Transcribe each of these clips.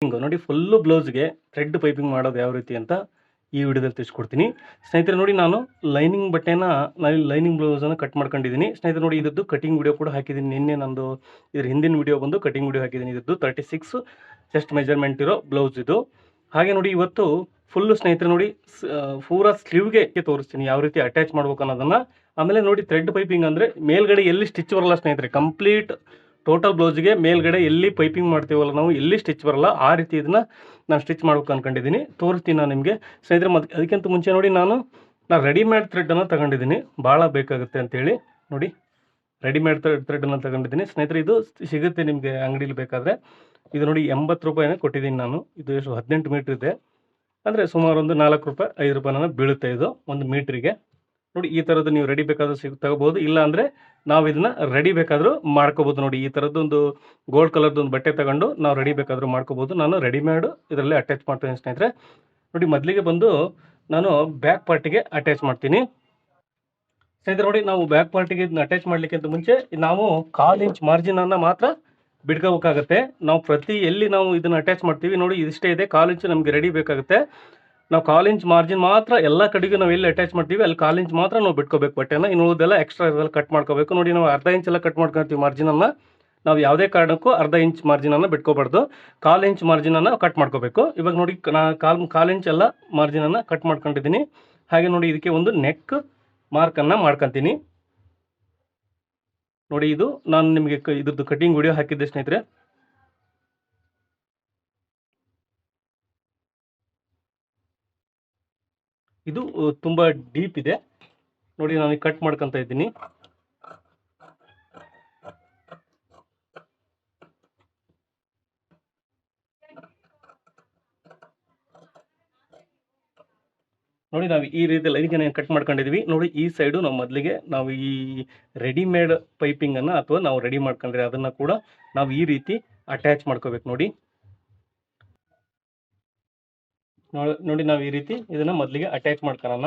ನೋಡಿ full ಬ್ಲೌಸ್ಗೆ thread piping ಮಾಡೋದು ಯಾವ ರೀತಿ ಅಂತ ಈ ವಿಡಿಯೋದಲ್ಲಿ ತಿಳಿಸ್ಕೊಡ್ತೀನಿ ಸ್ನೇಹಿತರೆ. ನೋಡಿ ನಾನು ಲೈನಿಂಗ್ ಬ್ಲೌಸನ್ನು ಕಟ್ ಮಾಡ್ಕೊಂಡಿದ್ದೀನಿ ಸ್ನೇಹಿತರೆ. ನೋಡಿ ಇದದ್ದು ಕಟಿಂಗ್ ವಿಡಿಯೋ ಕೂಡ ಹಾಕಿದ್ದೀನಿ ನಿನ್ನೆ. ನಂದು ಇದ್ರ ಹಿಂದಿನ ವಿಡಿಯೋ ಬಂದು ಕಟಿಂಗ್ ವಿಡಿಯೋ ಹಾಕಿದ್ದೀನಿ. ಇದದ್ದು 36 ಚೆಸ್ಟ್ ಮೆಜರ್ಮೆಂಟ್ ಇರೋ ಬ್ಲೌಸ್ ಇದು. ಹಾಗೆ ನೋಡಿ ಇವತ್ತು ಫುಲ್ಲು ಸ್ನೇಹಿತರೆ ನೋಡಿ ಪೂರಾ ಸ್ಲೀವ್ಗೆ ತೋರಿಸ್ತೀನಿ ಯಾವ ರೀತಿ ಅಟ್ಯಾಚ್ ಮಾಡ್ಬೇಕು ಅನ್ನೋದನ್ನು. ಆಮೇಲೆ ನೋಡಿ ಥ್ರೆಡ್ ಪೈಪಿಂಗ್ ಅಂದರೆ ಮೇಲ್ಗಡೆ ಎಲ್ಲಿ ಸ್ಟಿಚ್ ಬರಲ್ಲ ಸ್ನೇಹಿತರೆ. ಕಂಪ್ಲೀಟ್ ಟೋಟಲ್ ಬ್ಲೌಸ್ಗೆ ಮೇಲ್ಗಡೆ ಎಲ್ಲಿ ಪೈಪಿಂಗ್ ಮಾಡ್ತೀವಲ್ಲ ನಾವು, ಎಲ್ಲಿ ಸ್ಟಿಚ್ ಬರಲ್ಲ ಆ ರೀತಿ ಇದನ್ನು ನಾನು ಸ್ಟಿಚ್ ಮಾಡ್ಬೇಕು ಅಂದ್ಕೊಂಡಿದ್ದೀನಿ. ತೋರಿಸ್ತೀನಿ ನಾನು ನಿಮಗೆ ಸ್ನೇಹಿತರೆ. ಅದಕ್ಕಿಂತ ಮುಂಚೆ ನೋಡಿ ನಾನು ರೆಡಿಮೇಡ್ ಥ್ರೆಡ್ಡನ್ನು ತಗೊಂಡಿದ್ದೀನಿ, ಭಾಳ ಬೇಕಾಗುತ್ತೆ ಅಂತೇಳಿ. ನೋಡಿ ರೆಡಿಮೇಡ್ ಥ್ರೆಡ್ಡನ್ನು ತಗೊಂಡಿದ್ದೀನಿ ಸ್ನೇಹಿತರೆ. ಇದು ಸಿಗುತ್ತೆ ನಿಮಗೆ ಅಂಗಡೀಲಿ ಬೇಕಾದರೆ. ಇದು ನೋಡಿ 80 ರೂಪಾಯಿನ ಕೊಟ್ಟಿದ್ದೀನಿ ನಾನು. ಇದು ಎಷ್ಟು 18 ಮೀಟ್ರ್ ಇದೆ ಅಂದರೆ ಸುಮಾರು ಒಂದು 4 ರೂಪಾಯಿ 5 ರೂಪಾಯಿನ ಬೀಳುತ್ತೆ ಇದು ಒಂದು ಮೀಟ್ರಿಗೆ. ನೋಡಿ ಈ ಥರದ್ದು ನೀವು ರೆಡಿ ಬೇಕಾದರೂ ತಗೋಬೋದು, ಇಲ್ಲ ಅಂದರೆ ನಾವು ಇದನ್ನು ರೆಡಿ ಬೇಕಾದರೂ ಮಾಡ್ಕೋಬೋದು. ನೋಡಿ ಈ ಥರದ್ದೊಂದು ಗೋಲ್ಡ್ ಕಲರ್ದು ಒಂದು ಬಟ್ಟೆ ತಗೊಂಡು ನಾವು ರೆಡಿ ಬೇಕಾದರೂ ಮಾಡ್ಕೋಬೋದು. ನಾನು ರೆಡಿಮೇಡು ಇದರಲ್ಲಿ ಅಟ್ಯಾಚ್ ಮಾಡ್ತೀನಿ ಸ್ನೇಹಿತರೆ. ನೋಡಿ ಮೊದಲಿಗೆ ಬಂದು ನಾನು ಬ್ಯಾಕ್ ಪಾರ್ಟಿಗೆ ಅಟ್ಯಾಚ್ ಮಾಡ್ತೀನಿ ಸ್ನೇಹಿತರೆ. ನೋಡಿ ನಾವು ಬ್ಯಾಕ್ ಪಾರ್ಟಿಗೆ ಇದನ್ನ ಅಟ್ಯಾಚ್ ಮಾಡಲಿಕ್ಕಿಂತ ಮುಂಚೆ ನಾವು 1/4 ಇಂಚ್ ಮಾರ್ಜಿನನ್ನು ಮಾತ್ರ ಬಿಡ್ಕೋಬೇಕಾಗುತ್ತೆ. ನಾವು ಎಲ್ಲಿ ನಾವು ಇದನ್ನು ಅಟ್ಯಾಚ್ ಮಾಡ್ತೀವಿ ನೋಡಿ ಇದಿಷ್ಟೇ ಇದೆ, 1/4 ಇಂಚ್ ನಮಗೆ ರೆಡಿ ಬೇಕಾಗುತ್ತೆ. ನಾವು 1/4 ಇಂಚ್ ಮಾರ್ಜಿನ್ ಮಾತ್ರ ಎಲ್ಲ ಕಡೆಗೂ ನಾವು ಎಲ್ಲಿ ಅಟ್ಯಾಚ್ ಮಾಡ್ತೀವಿ ಅಲ್ಲಿ 1/4 ಇಂಚ್ ಮಾತ್ರ ನಾವು ಬಿಟ್ಕೋಬೇಕು ಬಟ್ಟೆನ. ಇನ್ನು ಉಳಿದೆಲ್ಲ ಎಕ್ಸ್ಟ್ರಾ ಇದೆಲ್ಲ ಕಟ್ ಮಾಡ್ಕೋಬೇಕು. ನೋಡಿ ನಾವು ಅರ್ಧ ಇಂಚೆಲ್ಲ ಕಟ್ ಮಾಡ್ಕೊತೀವಿ ಮಾರ್ಜಿನನ್ನು. ನಾವು ಯಾವುದೇ ಕಾರಣಕ್ಕೂ ಅರ್ಧ ಇಂಚ್ ಮಾರ್ಜಿನನ್ನು ಬಿಟ್ಕೋಬಾರ್ದು, 1/4 ಇಂಚ್ ಮಾರ್ಜಿನನ್ನು ಕಟ್ ಮಾಡ್ಕೋಬೇಕು. ಇವಾಗ ನೋಡಿ ನಾನು 1/4 ಇಂಚ್ ಎಲ್ಲ ಮಾರ್ಜಿನನ್ನು ಕಟ್ ಮಾಡ್ಕೊಂಡಿದ್ದೀನಿ. ಹಾಗೆ ನೋಡಿ ಇದಕ್ಕೆ ಒಂದು ನೆಕ್ ಮಾರ್ಕನ್ನು ಮಾಡ್ಕೊತೀನಿ. ನೋಡಿ ಇದು ನಾನು ನಿಮಗೆ ಇದ್ರದ್ದು ಕಟಿಂಗ್ ವಿಡಿಯೋ ಹಾಕಿದ್ದೆ ಸ್ನೇಹಿತರೆ. ಇದು ತುಂಬ ಡೀಪ್ ಇದೆ ನೋಡಿ, ನಾನು ಕಟ್ ಮಾಡ್ಕೊತ ಇದ್ದೀನಿ. ನೋಡಿ ನಾವು ಈ ರೀತಿ ಲೈನಿಂಗ್ ಕಟ್ ಮಾಡ್ಕೊಂಡಿದ್ವಿ. ನೋಡಿ ಈ ಸೈಡು ನಾವು ಮೊದಲಿಗೆ ನಾವು ಈ ರೆಡಿಮೇಡ್ ಪೈಪಿಂಗನ್ನು ಅಥವಾ ನಾವು ರೆಡಿ ಮಾಡ್ಕೊಂಡ್ರೆ ಅದನ್ನು ಕೂಡ ನಾವು ಈ ರೀತಿ ಅಟ್ಯಾಚ್ ಮಾಡ್ಕೋಬೇಕು. ನೋಡಿ ನಾವು ಈ ರೀತಿ ಇದನ್ನು ಮೊದಲಿಗೆ ಅಟ್ಯಾಚ್ ಮಾಡ್ಕೊಳ್ಳೋಣ.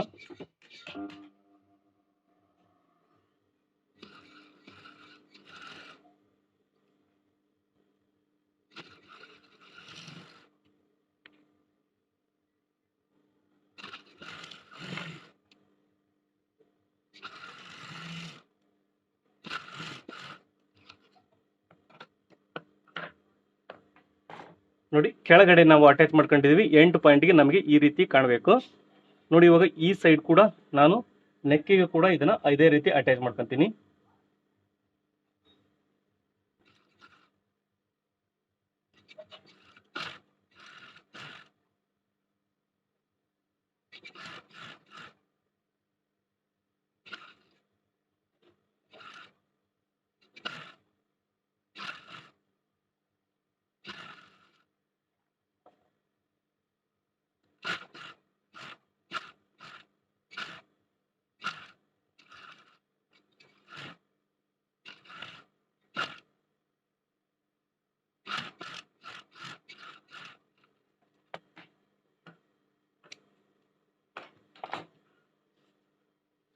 ನೋಡಿ ಕೆಳಗಡೆ ನಾವು ಅಟ್ಯಾಚ್ ಮಾಡ್ಕೊಂಡಿದ್ದೀವಿ 8 ಪಾಯಿಂಟ್ಗೆ ನಮಗೆ ಈ ರೀತಿ ಕಾಣಬೇಕು. ನೋಡಿ ಇವಾಗ ಈ ಸೈಡ್ ಕೂಡ ನಾನು ನೆಕ್ಕಿಗೆ ಕೂಡ ಇದನ್ನ ಇದೇ ರೀತಿ ಅಟ್ಯಾಚ್ ಮಾಡ್ಕೊತೀನಿ.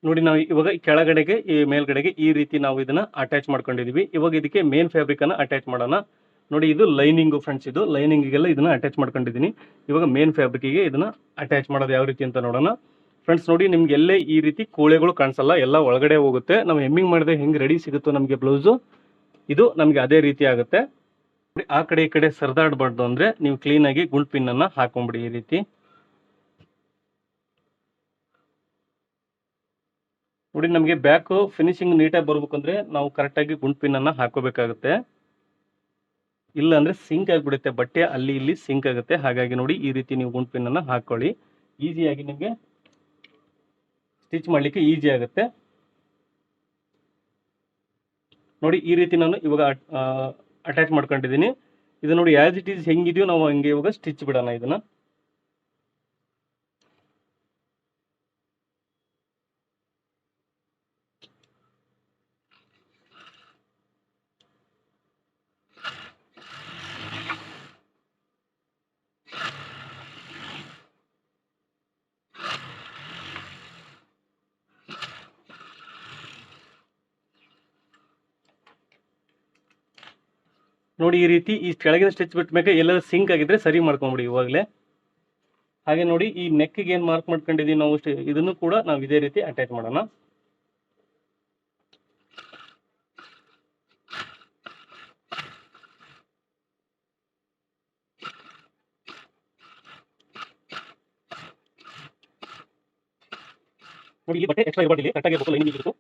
ನೋಡಿ ನಾವು ಇವಾಗ ಕೆಳಗಡೆಗೆ ಈ ಮೇಲ್ಗಡೆಗೆ ಈ ರೀತಿ ನಾವು ಇದನ್ನ ಅಟ್ಯಾಚ್ ಮಾಡ್ಕೊಂಡಿದೀವಿ. ಇವಾಗ ಇದಕ್ಕೆ ಮೇನ್ ಫ್ಯಾಬ್ರಿಕ್ ಅನ್ನ ಅಟ್ಯಾಚ್ ಮಾಡೋಣ. ನೋಡಿ ಇದು ಲೈನಿಂಗ್ ಫ್ರೆಂಡ್ಸ್, ಇದು ಲೈನಿಂಗಿಗೆಲ್ಲ ಇದನ್ನ ಅಟ್ಯಾಚ್ ಮಾಡ್ಕೊಂಡಿದ್ದೀನಿ. ಇವಾಗ ಮೇನ್ ಫ್ಯಾಬ್ರಿಕ್ಗೆ ಇದನ್ನ ಅಟ್ಯಾಚ್ ಮಾಡೋದು ಯಾವ ರೀತಿ ಅಂತ ನೋಡೋಣ ಫ್ರೆಂಡ್ಸ್. ನೋಡಿ ನಿಮ್ಗೆ ಎಲ್ಲೇ ಈ ರೀತಿ ಕೋಳೆಗಳು ಕಾಣಿಸಲ್ಲ, ಎಲ್ಲ ಒಳಗಡೆ ಹೋಗುತ್ತೆ. ನಾವು ಹೆಮ್ಮಿಂಗ್ ಮಾಡಿದ್ರೆ ಹೆಂಗೆ ರೆಡಿ ಸಿಗುತ್ತೋ ನಮಗೆ ಬ್ಲೌಸು, ಇದು ನಮಗೆ ಅದೇ ರೀತಿ ಆಗುತ್ತೆ. ಆ ಕಡೆ ಈ ಕಡೆ ಸರಿದಾಡಬಾರ್ದು ಅಂದ್ರೆ ನೀವು ಕ್ಲೀನಾಗಿ ಗುಂಡ್ ಪಿನ್ ಅನ್ನ ಹಾಕೊಂಡ್ಬಿಡಿ ಈ ರೀತಿ. ನೋಡಿ ನಮಗೆ ಬ್ಯಾಕ್ ಫಿನಿಶಿಂಗ್ ನೀಟಾಗಿ ಬರ್ಬೇಕಂದ್ರೆ ನಾವು ಕರೆಕ್ಟಾಗಿ ಗುಂಡ್ ಪಿನ್ ಅನ್ನ ಹಾಕೋಬೇಕಾಗುತ್ತೆ, ಇಲ್ಲ ಅಂದ್ರೆ ಸಿಂಕ್ ಆಗಿಬಿಡುತ್ತೆ ಬಟ್ಟೆ, ಅಲ್ಲಿ ಇಲ್ಲಿ ಸಿಂಕ್ ಆಗುತ್ತೆ. ಹಾಗಾಗಿ ನೋಡಿ ಈ ರೀತಿ ನೀವು ಗುಂಡ್ ಪಿನ್ ಅನ್ನ ಹಾಕೊಳ್ಳಿ, ಈಸಿಯಾಗಿ ನಿಮಗೆ ಸ್ಟಿಚ್ ಮಾಡಲಿಕ್ಕೆ ಈಸಿ ಆಗುತ್ತೆ. ನೋಡಿ ಈ ರೀತಿ ನಾನು ಇವಾಗ ಅಟ್ಯಾಚ್ ಮಾಡ್ಕೊಂಡಿದ್ದೀನಿ. ಇದು ನೋಡಿ ಆಸ್ ಇಟ್ ಈಸ್ ಹೆಂಗಿದೆಯೋ ನಾವು ಹಂಗೆ ಇವಾಗ ಸ್ಟಿಚ್ ಬಿಡೋಣ ಇದನ್ನ. ನೋಡಿ ಈ ರೀತಿ ಈ ಕೆಳಗಿನ ಸ್ಟಿಚ್ ಬಿಟ್ಟ ಮೇಲೆ ಎಲ್ಲ ಸಿಂಕ್ ಆಗಿದ್ರೆ ಸರಿ ಮಾಡ್ಕೊಂಬಿಡಿ ಇವಾಗಲೇ. ಹಾಗೆ ನೋಡಿ ಈ ನೆಕ್ಗೆ ಏನು ಮಾರ್ಕ್ ಮಾಡ್ಕೊಂಡಿದ್ದೀವಿ ನಾವು ಇದನ್ನು ಕೂಡ ನಾವು ಇದೇ ರೀತಿ ಅಟ್ಯಾಚ್ ಮಾಡೋಣ. ನೋಡಿ ಈ ಬಟ್ಟೆ ಎಕ್ಸ್ಟ್ರಾ ಇರಬಾರ್ದು, ಇಲ್ಲಿ ಕರೆಕ್ಟಾಗಿ ಇರಬೇಕು, ಲೈನಿಂಗ್ ಇರಬೇಕು.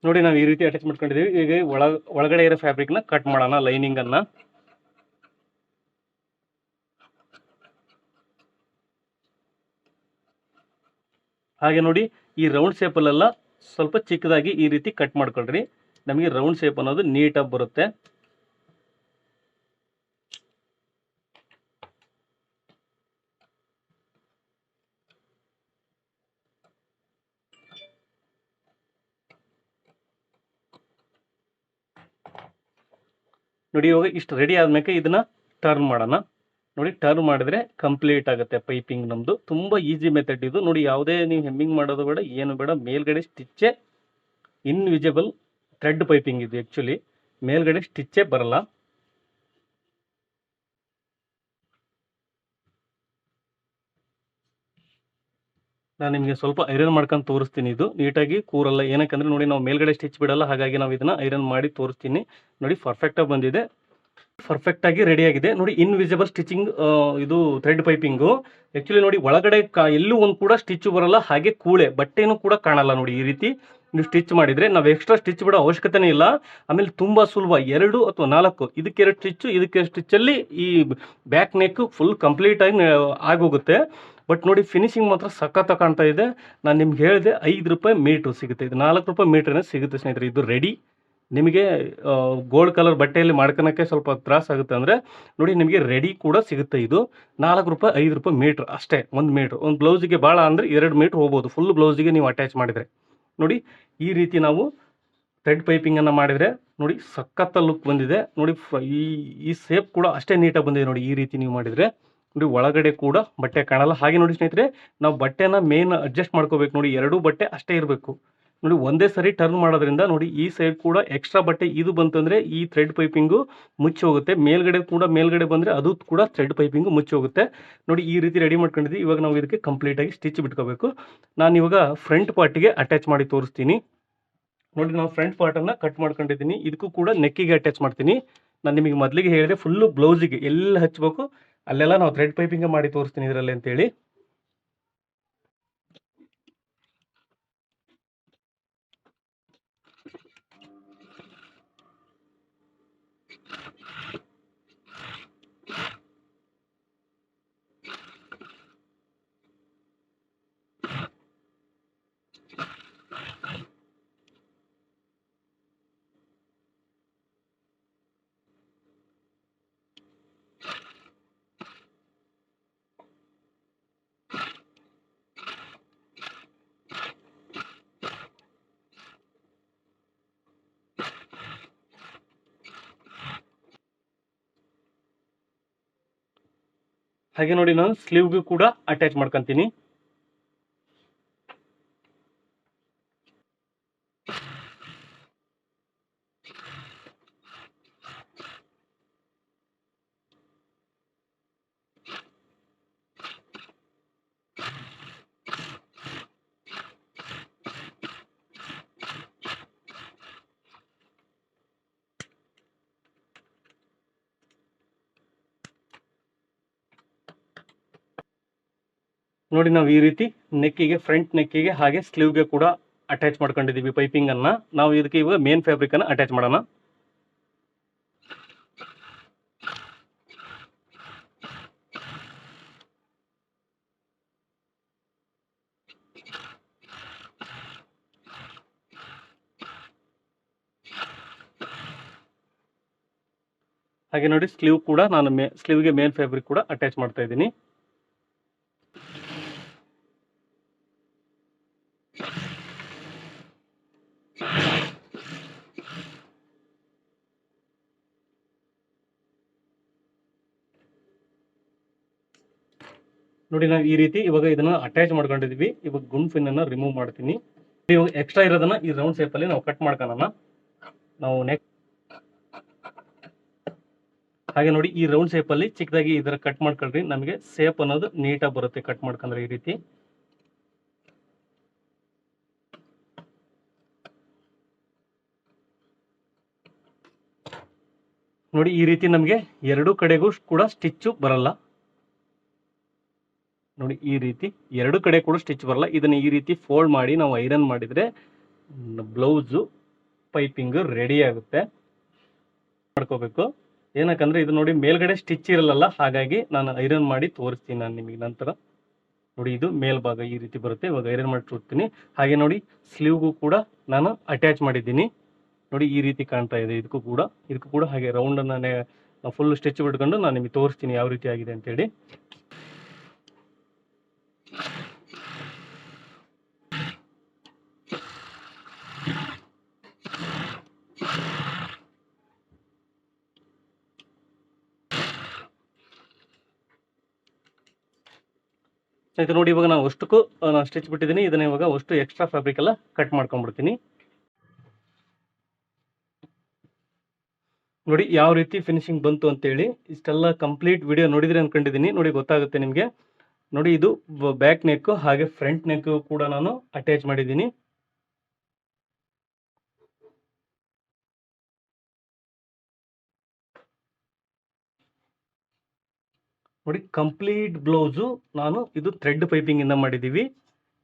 ನೋಡಿ ನಾವು ಈ ರೀತಿ ಅಟ್ಯಾಚ್ ಮಾಡ್ಕೊಂಡಿದ್ದೀವಿ. ಈಗ ಒಳಗಡೆ ಇರೋ ಫ್ಯಾಬ್ರಿಕ್ನ ಕಟ್ ಮಾಡೋಣ, ಲೈನಿಂಗನ್ನು. ಹಾಗೆ ನೋಡಿ ಈ ರೌಂಡ್ ಶೇಪಲ್ಲೆಲ್ಲ ಸ್ವಲ್ಪ ಚಿಕ್ಕದಾಗಿ ಈ ರೀತಿ ಕಟ್ ಮಾಡ್ಕೊಳ್ರಿ, ನಮಗೆ ರೌಂಡ್ ಶೇಪ್ ಅನ್ನೋದು ನೀಟಾಗಿ ಬರುತ್ತೆ. ನೋಡಿ ಇವಾಗ ಇಷ್ಟು ರೆಡಿ ಆದ್ಮೇಲೆ ಇದನ್ನ ಟರ್ನ್ ಮಾಡೋಣ. ನೋಡಿ ಟರ್ನ್ ಮಾಡಿದ್ರೆ ಕಂಪ್ಲೀಟ್ ಆಗುತ್ತೆ ಪೈಪಿಂಗ್ ನಮ್ದು. ತುಂಬಾ ಈಸಿ ಮೆಥಡ್ ಇದು. ನೋಡಿ ಯಾವುದೇ ನೀವು ಹೆಮ್ಮಿಂಗ್ ಮಾಡೋದು ಬೇಡ, ಏನು ಬೇಡ, ಮೇಲ್ಗಡೆ ಸ್ಟಿಚ್ಚೇ ಇನ್ವಿಸಿಬಲ್ ಥ್ರೆಡ್ ಪೈಪಿಂಗ್ ಇದು. ಆಕ್ಚುಲಿ ಮೇಲ್ಗಡೆ ಸ್ಟಿಚ್ಚೇ ಬರಲ್ಲ. ನಾನು ನಿಮಗೆ ಸ್ವಲ್ಪ ಐರನ್ ಮಾಡ್ಕೊಂಡು ತೋರಿಸ್ತೀನಿ. ಇದು ನೀಟಾಗಿ ಕೂರಲ್ಲ, ಏನಕ್ಕಂದ್ರೆ ನೋಡಿ ನಾವು ಮೇಲ್ಗಡೆ ಸ್ಟಿಚ್ ಬಿಡಲ್ಲ, ಹಾಗಾಗಿ ನಾವು ಇದನ್ನ ಐರನ್ ಮಾಡಿ ತೋರಿಸ್ತೀನಿ. ನೋಡಿ ಪರ್ಫೆಕ್ಟಾಗಿ ಬಂದಿದೆ, ಪರ್ಫೆಕ್ಟ್ ಆಗಿ ರೆಡಿ ಆಗಿದೆ. ನೋಡಿ ಇನ್ವಿಸಿಬಲ್ ಸ್ಟಿಚಿಂಗ್ ಇದು ಥ್ರೆಡ್ ಪೈಪಿಂಗು. ಆಕ್ಚುಲಿ ನೋಡಿ ಒಳಗಡೆ ಎಲ್ಲೂ ಒಂದು ಕೂಡ ಸ್ಟಿಚ್ ಬರಲ್ಲ, ಹಾಗೆ ಕೂಳೆ ಬಟ್ಟೆನೂ ಕೂಡ ಕಾಣಲ್ಲ. ನೋಡಿ ಈ ರೀತಿ ನೀವು ಸ್ಟಿಚ್ ಮಾಡಿದ್ರೆ ನಾವು ಎಕ್ಸ್ಟ್ರಾ ಸ್ಟಿಚ್ ಬಿಡೋ ಅವಶ್ಯಕತೆನೇ ಇಲ್ಲ. ಆಮೇಲೆ ತುಂಬಾ ಸುಲಭ, 2 ಅಥವಾ 4 ಇದಕ್ಕೆ 2 ಸ್ಟಿಚ್ಚು, ಇದಕ್ಕೆ ಸ್ಟಿಚ್ಚಲ್ಲಿ ಈ ಬ್ಯಾಕ್ ನೆಕ್ ಫುಲ್ ಕಂಪ್ಲೀಟ್ ಆಗಿ ಆಗೋಗುತ್ತೆ. ಬಟ್ ನೋಡಿ ಫಿನಿಶಿಂಗ್ ಮಾತ್ರ ಸಖತ್ ಕಾಣ್ತಾ ಇದೆ. ನಾನು ನಿಮ್ಗೆ ಹೇಳಿದೆ 5 ರೂಪಾಯಿ ಮೀಟ್ರ್ ಸಿಗುತ್ತೆ, ಇದು 4 ರೂಪಾಯಿ ಮೀಟ್ರನೇ ಸಿಗುತ್ತೆ ಸ್ನೇಹಿತರೆ. ಇದು ರೆಡಿ. ನಿಮಗೆ ಗೋಲ್ಡ್ ಕಲರ್ ಬಟ್ಟೆಯಲ್ಲಿ ಮಾಡ್ಕೊಳಕ್ಕೆ ಸ್ವಲ್ಪ ತ್ರಾಸ ಆಗುತ್ತೆ ಅಂದರೆ ನೋಡಿ ನಿಮಗೆ ರೆಡಿ ಕೂಡ ಸಿಗುತ್ತೆ. ಇದು 4 ರೂಪಾಯಿ 5 ರೂಪಾಯಿ ಮೀಟ್ರ್ ಅಷ್ಟೇ, 1 ಮೀಟ್ರ್. ಒಂದು ಬ್ಲೌಸಿಗೆ ಭಾಳ ಅಂದರೆ 2 ಮೀಟ್ರ್ ಹೋಗ್ಬೋದು, ಫುಲ್ ಬ್ಲೌಸಿಗೆ ನೀವು ಅಟ್ಯಾಚ್ ಮಾಡಿದರೆ. ನೋಡಿ ಈ ರೀತಿ ನಾವು ಥ್ರೆಡ್ ಪೈಪಿಂಗನ್ನು ಮಾಡಿದರೆ ನೋಡಿ ಸಖತ್ತ ಲುಕ್ ಬಂದಿದೆ. ನೋಡಿ ಈ ಸೇಪ್ ಕೂಡ ಅಷ್ಟೇ ನೀಟಾಗಿ ಬಂದಿದೆ. ನೋಡಿ ಈ ರೀತಿ ನೀವು ಮಾಡಿದರೆ ನೋಡಿ ಒಳಗಡೆ ಕೂಡ ಬಟ್ಟೆ ಕಾಣಲ್ಲ. ಹಾಗೆ ನೋಡಿ ಸ್ನೇಹಿತರೆ, ನಾವು ಬಟ್ಟೆನ ಮೇನ್ ಅಡ್ಜಸ್ಟ್ ಮಾಡ್ಕೋಬೇಕು. ನೋಡಿ 2 ಬಟ್ಟೆ ಅಷ್ಟೇ ಇರಬೇಕು. ನೋಡಿ ಒಂದೇ ಸರಿ ಟರ್ನ್ ಮಾಡೋದ್ರಿಂದ ನೋಡಿ ಈ ಸೈಡ್ ಕೂಡ ಎಕ್ಸ್ಟ್ರಾ ಬಟ್ಟೆ ಇದು ಬಂತಂದರೆ ಈ ಥ್ರೆಡ್ ಪೈಪಿಂಗು ಮುಚ್ಚಿ ಹೋಗುತ್ತೆ. ಮೇಲ್ಗಡೆ ಬಂದರೆ ಅದು ಕೂಡ ಥ್ರೆಡ್ ಪೈಪಿಂಗು ಮುಚ್ಚಿ ಹೋಗುತ್ತೆ. ನೋಡಿ ಈ ರೀತಿ ರೆಡಿ ಮಾಡ್ಕೊಂಡಿದ್ದೀವಿ. ಇವಾಗ ನಾವು ಇದಕ್ಕೆ ಕಂಪ್ಲೀಟಾಗಿ ಸ್ಟಿಚ್ ಬಿಟ್ಕೋಬೇಕು. ನಾನು ಇವಾಗ ಫ್ರಂಟ್ ಪಾರ್ಟಿಗೆ ಅಟ್ಯಾಚ್ ಮಾಡಿ ತೋರಿಸ್ತೀನಿ. ನೋಡಿ ನಾವು ಫ್ರಂಟ್ ಪಾರ್ಟನ್ನು ಕಟ್ ಮಾಡ್ಕೊಂಡಿದ್ದೀನಿ, ಇದಕ್ಕೂ ಕೂಡ ನೆಕ್ಕಿಗೆ ಅಟ್ಯಾಚ್ ಮಾಡ್ತೀನಿ. ನಾನು ನಿಮಗೆ ಮೊದಲಿಗೆ ಹೇಳಿದೆ ಫುಲ್ಲು ಬ್ಲೌಸಿಗೆ ಎಲ್ಲ ಹಚ್ಚಬೇಕು, ಅಲ್ಲೆಲ್ಲ ನಾವು ಥ್ರೆಡ್ ಪೈಪಿಂಗ್ ಮಾಡಿ ತೋರಿಸ್ತೀನಿ ಇದರಲ್ಲಿ ಅಂತೇಳಿ. ಹಾಗೆ ನೋಡಿ ನಾನು ಸ್ಲೀವ್ಗೂ ಕೂಡ ಅಟ್ಯಾಚ್ ಮಾಡ್ಕೊತೀನಿ. ನೋಡಿ ನಾವು ಈ ರೀತಿ ನೆಕ್ಕಿಗೆ, ಫ್ರಂಟ್ ನೆಕ್ಕಿಗೆ ಹಾಗೆ ಸ್ಲೀವ್ಗೆ ಕೂಡ ಅಟ್ಯಾಚ್ ಮಾಡ್ಕೊಂಡಿದ್ದೀವಿ ಪೈಪಿಂಗನ್ನು. ನಾವು ಇದಕ್ಕೆ ಇವಾಗ ಮೇನ್ ಫ್ಯಾಬ್ರಿಕನ್ನು ಅಟ್ಯಾಚ್ ಮಾಡೋಣ. ಹಾಗೆ ನೋಡಿ ಸ್ಲೀವ್ ಕೂಡ ನಾನು ಸ್ಲೀವ್ಗೆ ಮೇನ್ ಫ್ಯಾಬ್ರಿಕ್ ಕೂಡ ಅಟ್ಯಾಚ್ ಮಾಡ್ತಾ ಇದ್ದೀನಿ. ನೋಡಿ ನಾವು ಈ ರೀತಿ ಇವಾಗ ಇದನ್ನ ಅಟ್ಯಾಚ್ ಮಾಡ್ಕೊಂಡಿದೀವಿ. ಇವಾಗ ಗುಂಡ್ ಪಿನ್ ಅನ್ನ ರಿಮೂವ್ ಮಾಡ್ತೀನಿ. ಇವಾಗ ಎಕ್ಸ್ಟ್ರಾ ಇರೋದನ್ನ ಈ ರೌಂಡ್ ಶೇಪ್ ಅಲ್ಲಿ ನಾವು ಕಟ್ ಮಾಡ್ಕೊಳ್ಳೋಣ. ನಾವು ನೆಕ್ಸ್ಟ್ ಹಾಗೆ ನೋಡಿ ಈ ರೌಂಡ್ ಶೇಪ್ ಅಲ್ಲಿ ಚಿಕ್ಕದಾಗಿ ಇದರ ಕಟ್ ಮಾಡ್ಕೊಳ್ರಿ. ನಮಗೆ ಶೇಪ್ ಅನ್ನೋದು ನೀಟಾಗಿ ಬರುತ್ತೆ ಕಟ್ ಮಾಡ್ಕೊಂಡ್ರೆ ಈ ರೀತಿ. ನೋಡಿ ಈ ರೀತಿ ನಮಗೆ ಎರಡು ಕಡೆಗೂ ಕೂಡ ಸ್ಟಿಚ್ ಬರಲ್ಲ. ನೋಡಿ ಈ ರೀತಿ ಎರಡು ಕಡೆ ಕೂಡ ಸ್ಟಿಚ್ ಬರಲ್ಲ. ಇದನ್ನ ಈ ರೀತಿ ಫೋಲ್ಡ್ ಮಾಡಿ ನಾವು ಐರನ್ ಮಾಡಿದ್ರೆ ಬ್ಲೌಸು ಪೈಪಿಂಗ್ ರೆಡಿ ಆಗುತ್ತೆ. ಮಾಡ್ಕೋಬೇಕು. ಏನಕ್ಕಂದ್ರೆ ಇದು ನೋಡಿ ಮೇಲ್ಗಡೆ ಸ್ಟಿಚ್ ಇರಲ್ಲ, ಹಾಗಾಗಿ ನಾನು ಐರನ್ ಮಾಡಿ ತೋರಿಸ್ತೀನಿ ನಾನು ನಿಮಗೆ ನಂತರ. ನೋಡಿ ಇದು ಮೇಲ್ಭಾಗ ಈ ರೀತಿ ಬರುತ್ತೆ. ಇವಾಗ ಐರನ್ ಮಾಡಿ ತೋರಿಸ್ತೀನಿ. ಹಾಗೆ ನೋಡಿ ಸ್ಲೀವ್ಗೂ ಕೂಡ ನಾನು ಅಟ್ಯಾಚ್ ಮಾಡಿದ್ದೀನಿ. ನೋಡಿ ಈ ರೀತಿ ಕಾಣ್ತಾ ಇದೆ. ಇದಕ್ಕೂ ಕೂಡ ಹಾಗೆ ರೌಂಡ್ ಅನ್ನ ಫುಲ್ ಸ್ಟಿಚ್ ಬಿಟ್ಕೊಂಡು ನಾನು ನಿಮಗೆ ತೋರಿಸ್ತೀನಿ ಯಾವ ರೀತಿ ಆಗಿದೆ ಅಂತೇಳಿ. ಆಯ್ತು ನೋಡಿ ಇವಾಗ ನಾನು ಅಷ್ಟಕ್ಕೂ ಸ್ಟಿಚ್ ಬಿಟ್ಟಿದ್ದೀನಿ. ಇದನ್ನ ಇವಾಗ ಅಷ್ಟು ಎಕ್ಸ್ಟ್ರಾ ಫ್ಯಾಬ್ರಿಕ್ ಎಲ್ಲ ಕಟ್ ಮಾಡ್ಕೊಂಡ್ಬಿಡ್ತೀನಿ. ನೋಡಿ ಯಾವ ರೀತಿ ಫಿನಿಶಿಂಗ್ ಬಂತು ಅಂತೇಳಿ. ಇಷ್ಟೆಲ್ಲ ಕಂಪ್ಲೀಟ್ ವಿಡಿಯೋ ನೋಡಿದ್ರೆ ಅನ್ಕೊಂಡಿದ್ದೀನಿ. ನೋಡಿ ಗೊತ್ತಾಗುತ್ತೆ ನಿಮಗೆ. ನೋಡಿ ಇದು ಬ್ಯಾಕ್ ನೆಕ್ ಹಾಗೆ ಫ್ರಂಟ್ ನೆಕ್ ಕೂಡ ನಾನು ಅಟ್ಯಾಚ್ ಮಾಡಿದ್ದೀನಿ. ನೋಡಿ ಕಂಪ್ಲೀಟ್ ಬ್ಲೌಸು ನಾನು ಇದು ಥ್ರೆಡ್ ಪೈಪಿಂಗ್ ಇಂದ ಮಾಡಿದ್ದೀವಿ.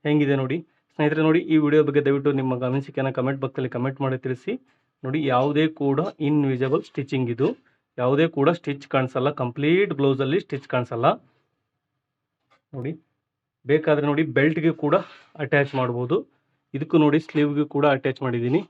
ಹೆಂಗಿದೆ ನೋಡಿ ಸ್ನೇಹಿತರೆ. ನೋಡಿ ಈ ವಿಡಿಯೋ ಬಗ್ಗೆ ದಯವಿಟ್ಟು ನಿಮ್ಮ ಅನಿಸಿಕೆನ ಕಮೆಂಟ್ ಬಾಕ್ಸಲ್ಲಿ ಕಮೆಂಟ್ ಮಾಡಿ ತಿಳಿಸಿ. ನೋಡಿ ಯಾವುದೇ ಕೂಡ ಇನ್ವಿಸಿಬಲ್ ಸ್ಟಿಚಿಂಗ್ ಇದು. ಯಾವುದೇ ಕೂಡ ಸ್ಟಿಚ್ ಕಾಣಿಸಲ್ಲ. ಕಂಪ್ಲೀಟ್ ಬ್ಲೌಸಲ್ಲಿ ಸ್ಟಿಚ್ ಕಾಣಿಸಲ್ಲ. ನೋಡಿ ಬೇಕಾದರೆ ನೋಡಿ ಬೆಲ್ಟ್ಗೆ ಕೂಡ ಅಟ್ಯಾಚ್ ಮಾಡ್ಬೋದು. ಇದಕ್ಕೂ ನೋಡಿ ಸ್ಲೀವ್ಗೆ ಕೂಡ ಅಟ್ಯಾಚ್ ಮಾಡಿದ್ದೀನಿ.